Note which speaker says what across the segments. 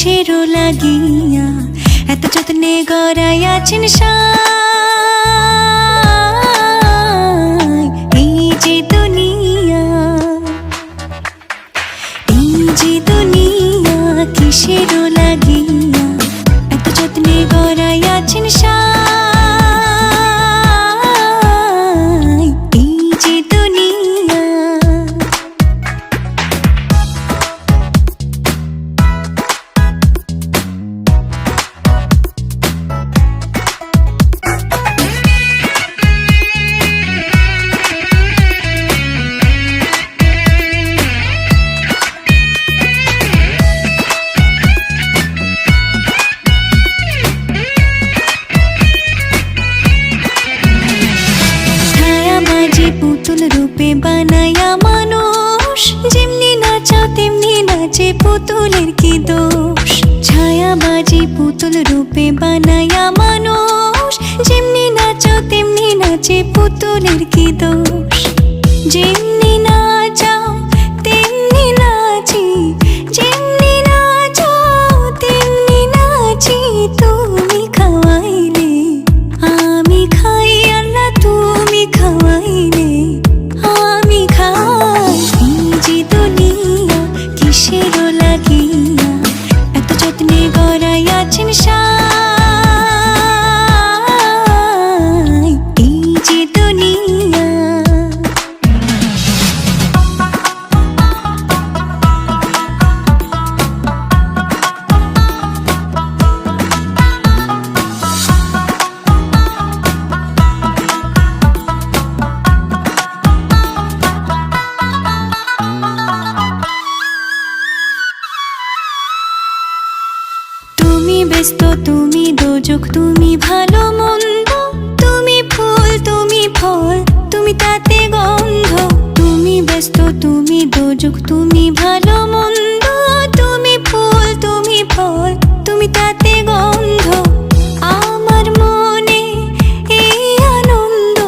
Speaker 1: কিসেরও লাগিয়া এত যত্নে গড়াইয়াছেন সাই। এই যে দুনিয়া, এই যে দুনিয়া কিসেরও লাগিয়া এত যত্নে গড়াইয়াছেন সাই। এই যে দুনিয়া, পুতুল রূপে বানায়া মানুষ, যেমনি নাচাও তেমনি নাচে, পুতুলের কি দোষ। ছায়াবাজি পুতুল রূপে বানায়া মানুষ, যেমনি নাচাও তেমনি নাচে, পুতুলের কি দোষ। যেমনি নাচাও তেমনি নাচি, যেমনি নাচাও তেমনি নাচি, তুমি খাওয়াইলে আমি খাই, আল্লাহ তুমি খাওয়াইলে আমি খাই। এই যে দুনিয়া কিসেরও লাগিয়া এত যত্নে গড়াইয়াছেন সাই। এই যে দুনিয়া, তুমি ব্যস্ত, তুমি দোজক, তুমি ভালো মন্দ, তুমি ফুল, তুমি ফল, তুমি তাতে গন্ধ। তুমি ব্যস্ত, তুমি দোজক, তুমি ভালো মন্দ, তুমি ফুল, তুমি ফল, তুমি তাতে গন্ধ। আমার মনে এই আনন্দ,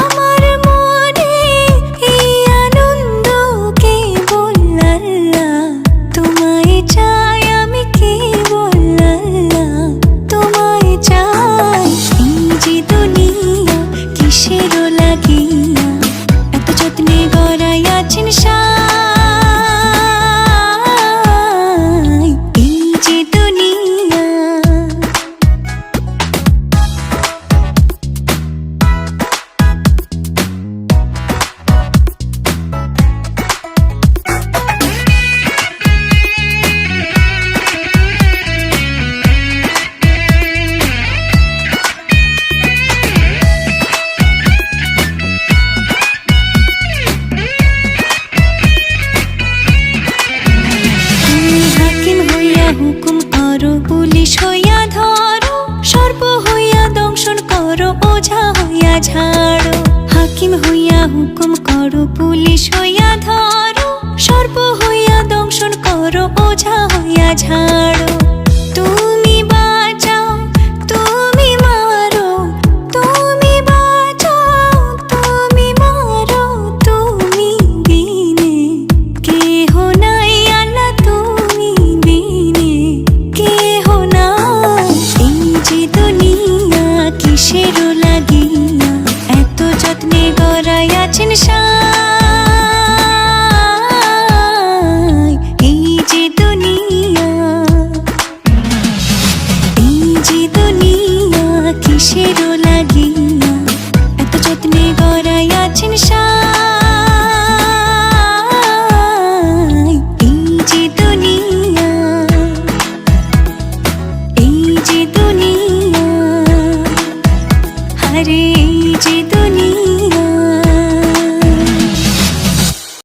Speaker 1: আমার মনে এই আনন্দ, কেবল আল্লাহ তোমায় চাই, আমি কেবল আল্লাহ তোমায় চাই। এই যে দুনিয়া কিসেরও লাগিয়া এত যত্নে গড়াইয়াছেন সাই। এই যে দুনিয়া, হুকুম করো, পুলিশ হইয়া ধরো, সর্প হইয়া দংশন করো, ওঝা হইয়া ঝাড়ো। হাকিম হইয়া হুকুম করো, পুলিশ হইয়া ধরো, সর্প হইয়া দংশন করো, ওঝা হইয়া ঝাড়ো।